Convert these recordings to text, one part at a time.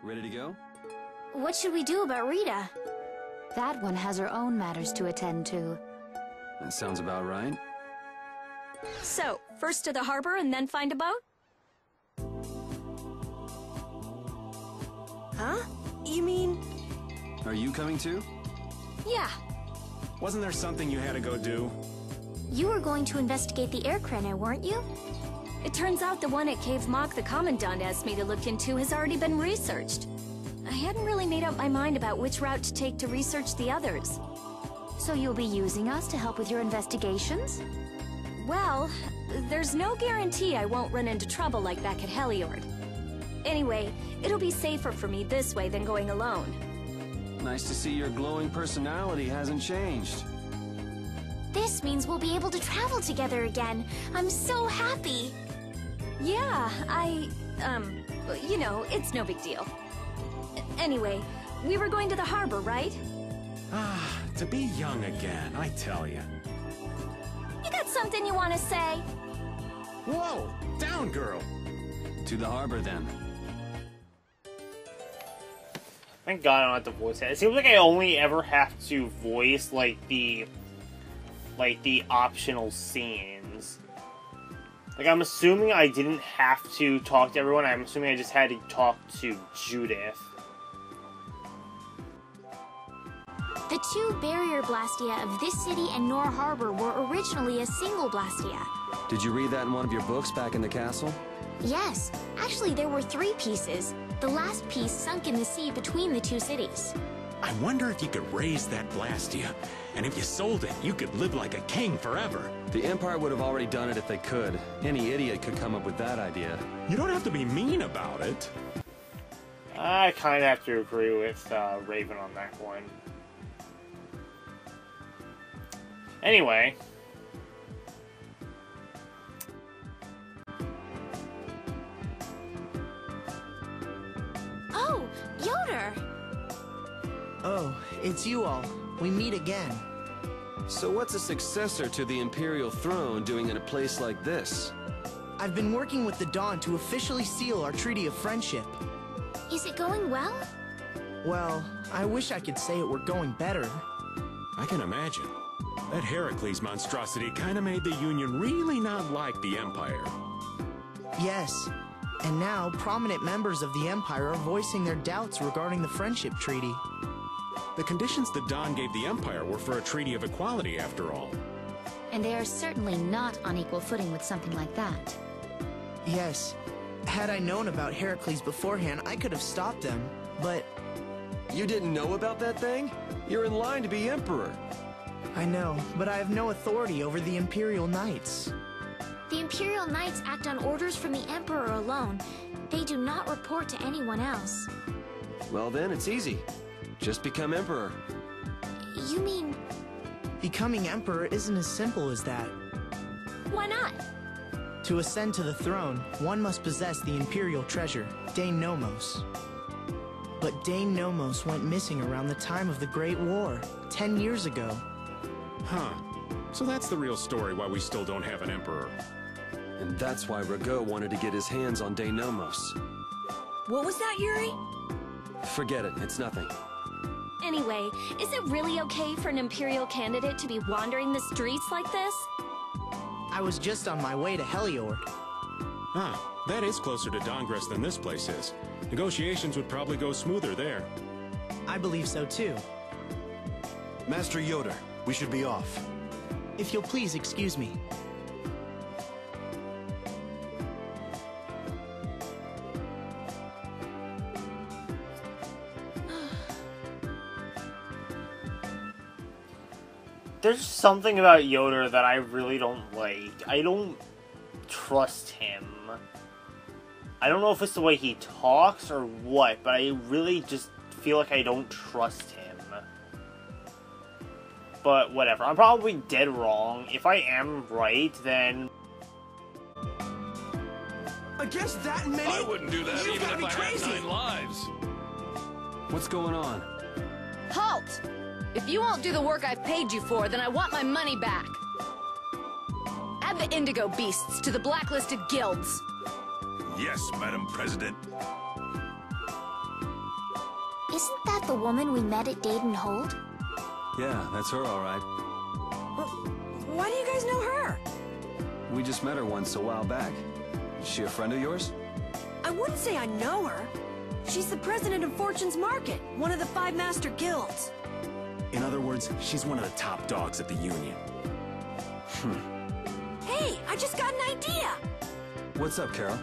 Ready to go? What should we do about Rita? That one has her own matters to attend to. That sounds about right. So, first to the harbor and then find a boat? Huh? You mean... Are you coming too? Yeah. Wasn't there something you had to go do? You were going to investigate the air craner, weren't you? It turns out the one at Cave Mock the Commandant asked me to look into has already been researched. I hadn't really made up my mind about which route to take to research the others. So you'll be using us to help with your investigations? Well, there's no guarantee I won't run into trouble like back at Heliord. Anyway, it'll be safer for me this way than going alone. Nice to see your glowing personality hasn't changed. This means we'll be able to travel together again. I'm so happy. Yeah, you know, it's no big deal. Anyway, we were going to the harbor, right? Ah, to be young again, I tell you. You got something you want to say? Whoa! Down, girl! To the harbor, then. Thank God I don't have to voice it. It seems like I only ever have to voice, like, the optional scenes. Like, I'm assuming I didn't have to talk to everyone. I'm assuming I just had to talk to Judith. The two barrier blastia of this city and Nor Harbor were originally a single blastia. Did you read that in one of your books back in the castle? Yes, actually there were 3 pieces. The last piece sunk in the sea between the 2 cities. I wonder if you could raise that Blastia, and if you sold it, you could live like a king forever. The Empire would have already done it if they could. Any idiot could come up with that idea. You don't have to be mean about it. I kind of have to agree with Raven on that one. Anyway. Oh, Yoder! Oh, it's you all. We meet again. So what's a successor to the Imperial throne doing in a place like this? I've been working with the Dawn to officially seal our Treaty of Friendship. Is it going well? Well, I wish I could say it were going better. I can imagine. That Heracles monstrosity kinda made the Union really not like the Empire. Yes. And now, prominent members of the Empire are voicing their doubts regarding the Friendship Treaty. The conditions the Dawn gave the Empire were for a treaty of equality, after all. And they are certainly not on equal footing with something like that. Yes. Had I known about Heracles beforehand, I could have stopped them, but... You didn't know about that thing? You're in line to be Emperor. I know, but I have no authority over the Imperial Knights. The Imperial Knights act on orders from the Emperor alone. They do not report to anyone else. Well then, it's easy. Just become Emperor. You mean... Becoming Emperor isn't as simple as that. Why not? To ascend to the throne, one must possess the Imperial treasure, Dane Nomos. But Dane Nomos went missing around the time of the Great War, 10 years ago. Huh. So that's the real story why we still don't have an Emperor. And that's why Rago wanted to get his hands on Denomos. What was that, Yuri? Forget it, it's nothing. Anyway, is it really okay for an Imperial candidate to be wandering the streets like this? I was just on my way to Heliord. Ah, that is closer to Dongres than this place is. Negotiations would probably go smoother there. I believe so too. Master Yoder, we should be off. If you'll please excuse me. There's something about Yoder that I really don't like. I don't trust him. I don't know if it's the way he talks or what, but I really just feel like I don't trust him. But whatever, I'm probably dead wrong. If I am right, then... I guess that many? I wouldn't do that even if I had 9 lives. What's going on? Halt! If you won't do the work I've paid you for, then I want my money back. Add the Indigo Beasts to the blacklisted guilds. Yes, Madam President. Isn't that the woman we met at Dayton Hold? Yeah, that's her, all right. Why do you guys know her? We just met her once a while back. Is she a friend of yours? I wouldn't say I know her. She's the president of Fortune's Market, one of the 5 master guilds. In other words, she's one of the top dogs at the Union. Hey, I just got an idea! What's up, Carol?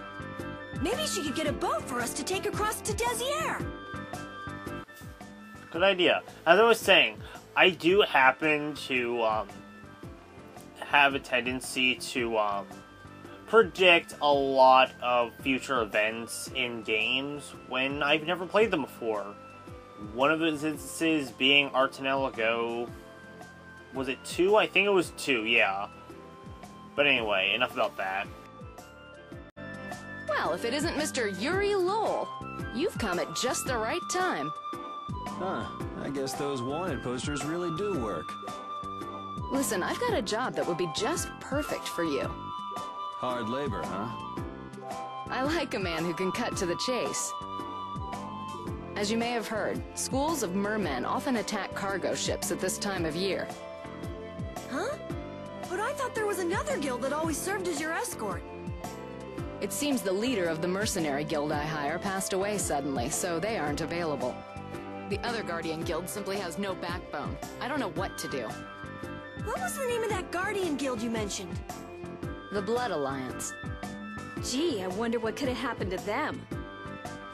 Maybe she could get a boat for us to take across to Desier. Good idea. As I was saying, I do happen to have a tendency to predict a lot of future events in games when I've never played them before. One of those instances being Artanella Go. Was it 2? I think it was 2, yeah. But anyway, enough about that. Well, if it isn't Mr. Yuri Lowell, you've come at just the right time. Huh, I guess those wanted posters really do work. Listen, I've got a job that would be just perfect for you. Hard labor, huh? I like a man who can cut to the chase. As you may have heard, schools of mermen often attack cargo ships at this time of year. Huh? But I thought there was another guild that always served as your escort. It seems the leader of the mercenary guild I hire passed away suddenly, so they aren't available. The other Guardian Guild simply has no backbone. I don't know what to do. What was the name of that Guardian Guild you mentioned? The Blood Alliance. Gee, I wonder what could have happened to them.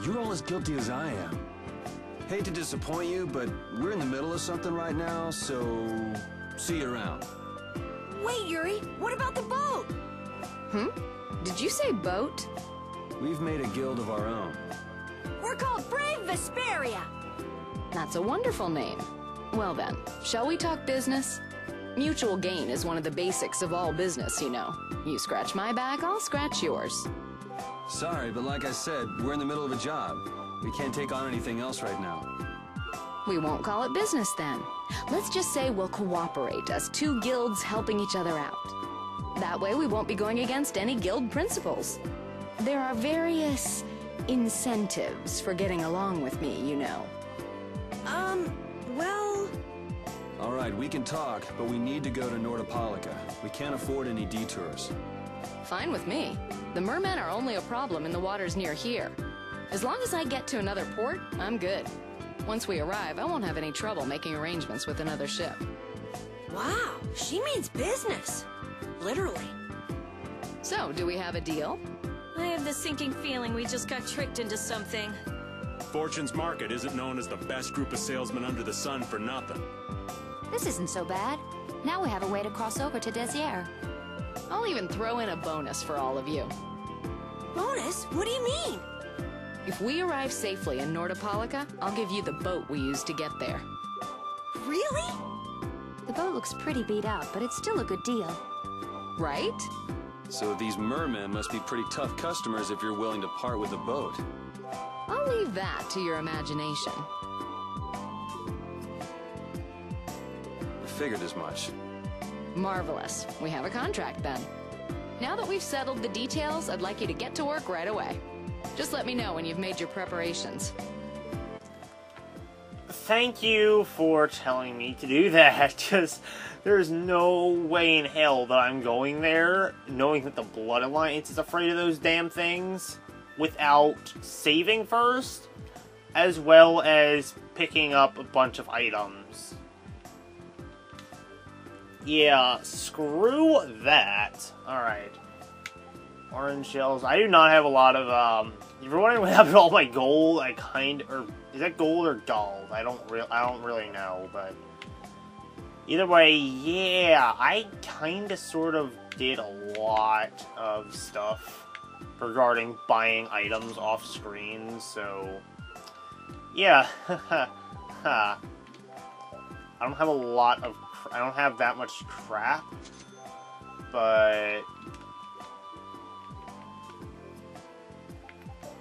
You're all as guilty as I am. Hate to disappoint you, but we're in the middle of something right now, so see you around. Wait, Yuri, what about the boat? Did you say boat? We've made a guild of our own. We're called Brave Vesperia. That's a wonderful name. Well then, shall we talk business? Mutual gain is one of the basics of all business, you know. You scratch my back, I'll scratch yours. Sorry, but like I said, we're in the middle of a job. We can't take on anything else right now. We won't call it business then. Let's just say we'll cooperate as 2 guilds helping each other out. That way we won't be going against any guild principles. There are various incentives for getting along with me, you know. Well... All right, we can talk, but we need to go to Nordopolica. We can't afford any detours. Fine with me. The mermen are only a problem in the waters near here. As long as I get to another port, I'm good. Once we arrive, I won't have any trouble making arrangements with another ship. Wow, she means business. Literally. So, do we have a deal? I have the sinking feeling we just got tricked into something. Fortune's Market isn't known as the best group of salesmen under the sun for nothing. This isn't so bad. Now we have a way to cross over to Desier. I'll even throw in a bonus for all of you. Bonus? What do you mean? If we arrive safely in Nordopolica, I'll give you the boat we used to get there. Really? The boat looks pretty beat out, but it's still a good deal. Right? So these mermen must be pretty tough customers if you're willing to part with the boat. I'll leave that to your imagination. I figured as much. Marvelous. We have a contract then. Now that we've settled the details, I'd like you to get to work right away. Just let me know when you've made your preparations. Thank you for telling me to do that. Just, there's no way in hell that I'm going there, knowing that the Blood Alliance is afraid of those damn things, without saving first, as well as picking up a bunch of items. Yeah, screw that. Alright. Orange shells. I do not have a lot of, if you're wondering what happened to all my gold, is that gold or gold? I don't really know, but either way, yeah, I kinda sort of did a lot of stuff regarding buying items off screen, so yeah. I don't have a lot of, I don't have that much crap, but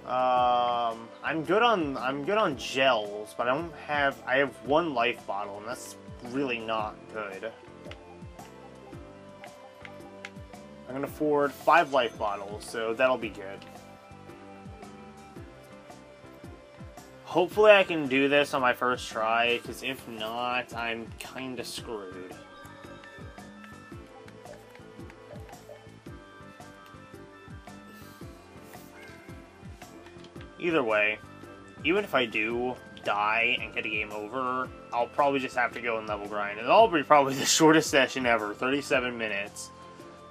I'm good on gels, but I have 1 life bottle, and that's really not good. I'm gonna afford 5 life bottles, so that'll be good. Hopefully I can do this on my first try, because if not, I'm kinda screwed. Either way, even if I do die and get a game over, I'll probably just have to go and level grind. And that'll be probably the shortest session ever, 37 minutes.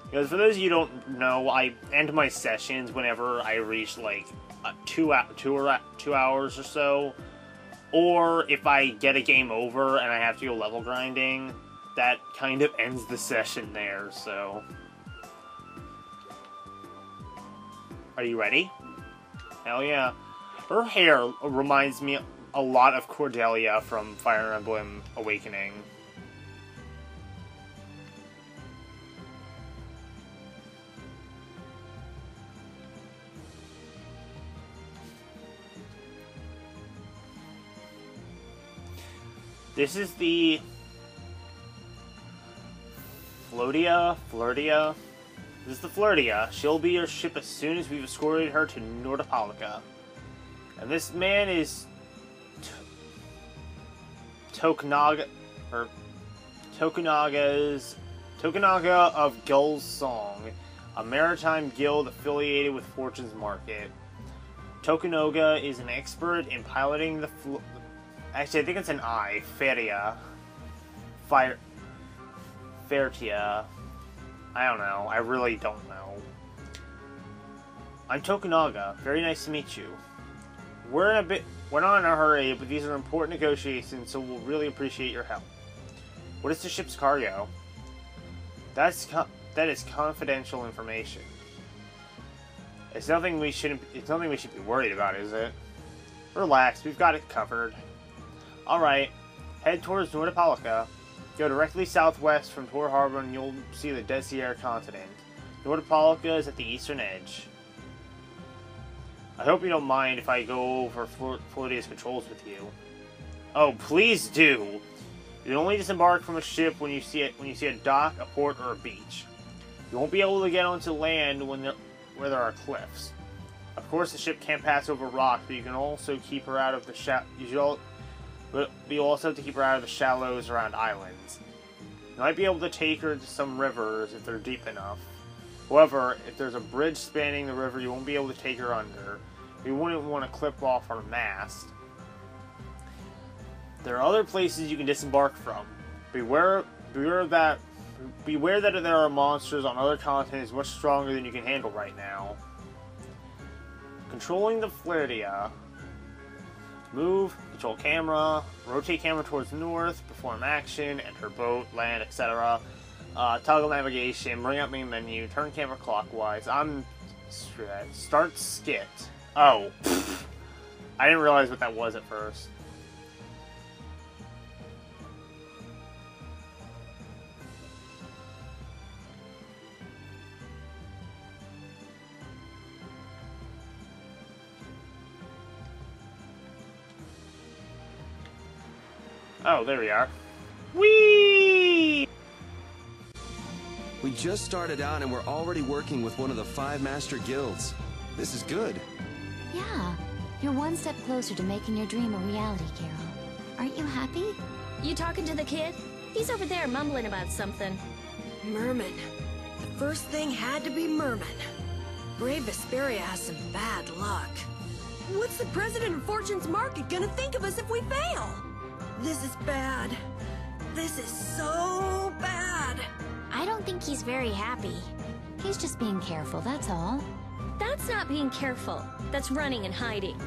Because for those of you who don't know, I end my sessions whenever I reach like 2 hours or so. Or if I get a game over and I have to go level grinding, that kind of ends the session there, so... Are you ready? Hell yeah. Her hair reminds me a lot of Cordelia from Fire Emblem Awakening. This is the Flirtia. This is the Flirtia. She'll be your ship as soon as we've escorted her to Nordopolica. And this man is Tokunaga of Gull's Song, a maritime guild affiliated with Fortune's Market. Tokunaga is an expert in piloting the actually, I think it's an I. Fertia. I don't know. I really don't know. I'm Tokunaga. Very nice to meet you. We're not in a hurry, but these are important negotiations, so we'll really appreciate your help. What is the ship's cargo? That is confidential information. It's nothing we should be worried about, is it? Relax, we've got it covered. Alright, head towards Nordopolica. Go directly southwest from Tor Harbor and you'll see the Desierre continent. Nordopolica is at the eastern edge. I hope you don't mind if I go over Floridia's controls with you. Oh, please do! You can only disembark from a ship when you see a dock, a port, or a beach. You won't be able to get onto land where there are cliffs. Of course, the ship can't pass over rocks, but you can also keep her out of the but you also have to keep her out of the shallows around islands. You might be able to take her to some rivers if they're deep enough. However, if there's a bridge spanning the river, you won't be able to take her under. You wouldn't want to clip off her mast. There are other places you can disembark from. Beware that there are monsters on other continents much stronger than you can handle right now. Controlling the Flirtia. Move, control camera, rotate camera towards the north, perform action, enter boat, land, etc. Toggle navigation, bring up main menu, turn camera clockwise. Start skit. Oh, I didn't realize what that was at first. Oh, there we are. Whee! We just started out and we're already working with one of the 5 master guilds. This is good. Yeah, you're one step closer to making your dream a reality, Carol. Aren't you happy? You talking to the kid? He's over there mumbling about something. Merman. The first thing had to be Merman. Brave Vesperia has some bad luck. What's the president of Fortune's Market gonna think of us if we fail? This is bad. This is so bad. I don't think he's very happy. He's just being careful, that's all. That's not being careful. That's running and hiding.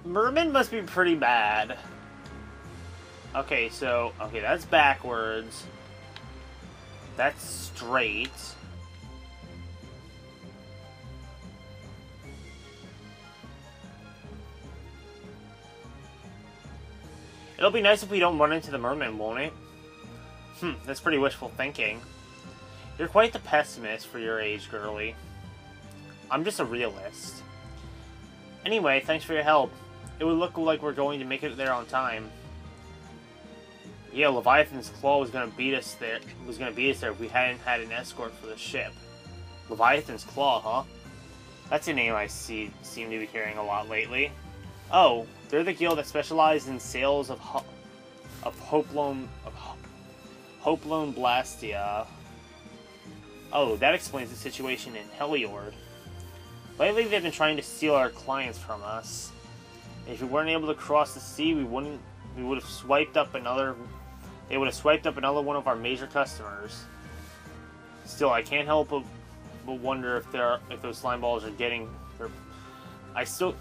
Merman must be pretty bad. Okay, that's backwards. That's straight. It'll be nice if we don't run into the merman, won't it? That's pretty wishful thinking. You're quite the pessimist for your age, girly. I'm just a realist. Anyway, thanks for your help. It would look like we're going to make it there on time. Yeah, Leviathan's Claw was gonna beat us there if we hadn't had an escort for the ship. Leviathan's Claw, huh? That's a name I seem to be hearing a lot lately. Oh, they're the guild that specializes in sales of Hoplone Blastia. Oh, that explains the situation in Heliord. Lately, they've been trying to steal our clients from us. If we weren't able to cross the sea, they would have swiped up another one of our major customers. Still, I can't help but wonder if those slime balls are getting their. I still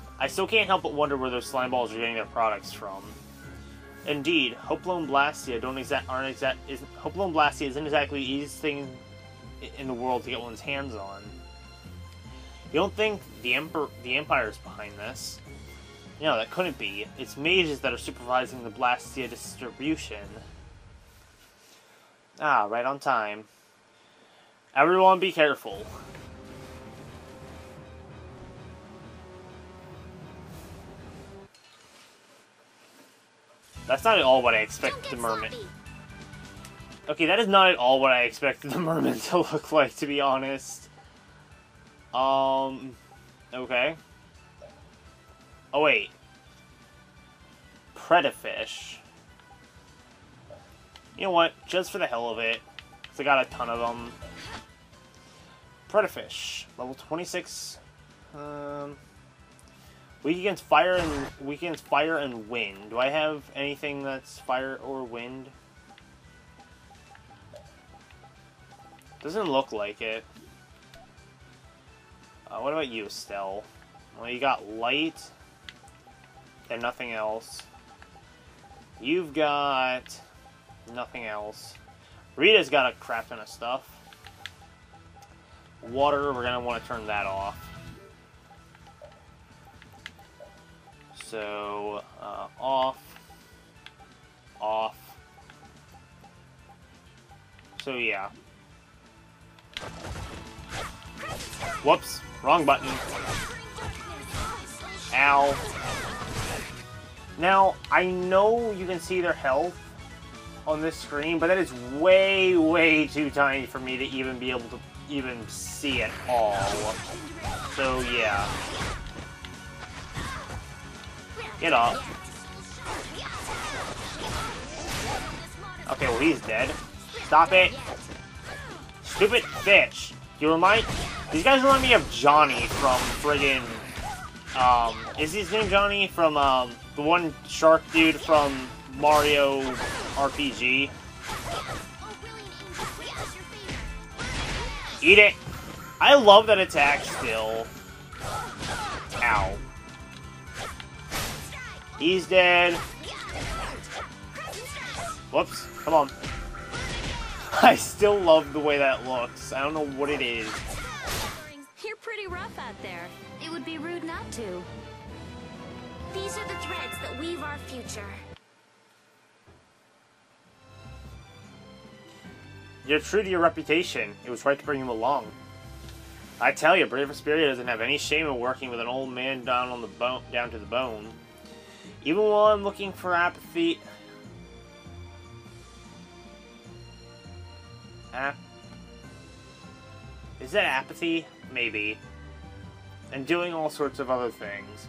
can't help but wonder where those slime balls are getting their products from. Indeed, Hoplone Blastia Hoplone Blastia isn't exactly the easiest thing in the world to get one's hands on. You don't think the Empire's behind this? No, that couldn't be. It's mages that are supervising the Blastia distribution. Ah, right on time. Everyone be careful. That's not at all what I expected the merman. Okay, that is not at all what I expected the merman to look like, to be honest. Okay. Oh, wait. Predafish. You know what? Just for the hell of it, because I got a ton of them. Predafish. Level 26. Weak against fire and wind. Do I have anything that's fire or wind? Doesn't look like it. What about you, Estelle? Well, you got light and nothing else. You've got nothing else. Rita's got a crap ton of stuff. Water, we're gonna want to turn that off. So, off. Off. So, yeah. Whoops. Wrong button. Ow. Now, I know you can see their health on this screen, but that is way, way too tiny for me to even be able to even see at all. So, yeah. Get up. Okay, well, he's dead. Stop it. Stupid bitch. You remind... These guys remind me of Johnny from friggin... is his name Johnny? From, the one shark dude from Mario RPG. Eat it! I love that attack still. Ow. He's dead. Whoops. Come on. I still love the way that looks. I don't know what it is. You're pretty rough out there. It would be rude not to. These are the threads that weave our future. You're true to your reputation. It was right to bring him along. I tell you, Brave Vesperia doesn't have any shame in working with an old man down to the bone. Even while I'm looking for apathy... Is that apathy? Maybe. And doing all sorts of other things.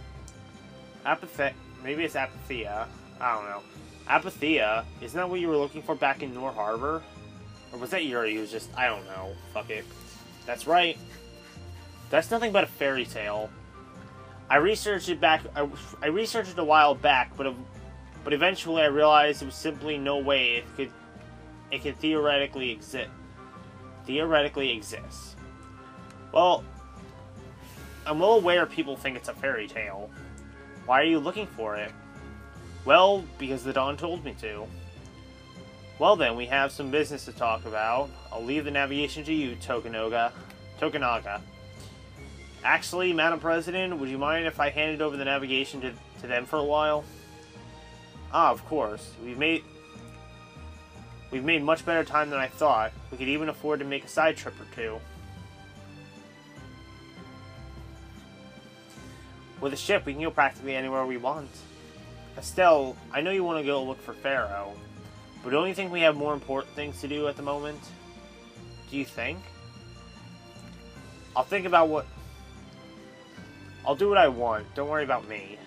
Maybe it's apathia. I don't know. Apathia? Isn't that what you were looking for back in Nor Harbor? Or was that Yuri who was just... I don't know. Fuck it. That's right. That's nothing but a fairy tale. I researched it a while back, but eventually I realized there was simply no way it could theoretically exist. Well, I'm well aware people think it's a fairy tale. Why are you looking for it? Well, because the Dawn told me to. Well then, we have some business to talk about. I'll leave the navigation to you, Tokunaga. Actually, Madam President, would you mind if I handed over the navigation to them for a while? Ah, of course. We've made much better time than I thought. We could even afford to make a side trip or two. With a ship, we can go practically anywhere we want. Estelle, I know you want to go look for Pharaoh, but don't you think we have more important things to do at the moment? Do you think? I'll think about what... I'll do what I want. Don't worry about me.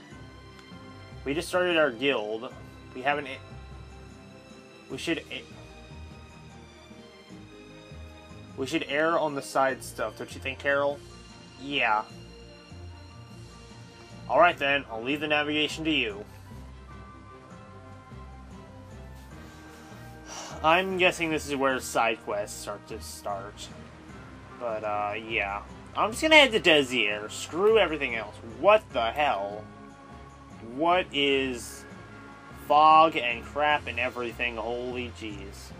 We just started our guild. We haven't... We should err on the side stuff, don't you think, Carol? Yeah. Alright then, I'll leave the navigation to you. I'm guessing this is where side quests start to start. But, yeah. I'm just gonna head to Desir. Screw everything else. What the hell? What is fog and crap and everything? Holy jeez.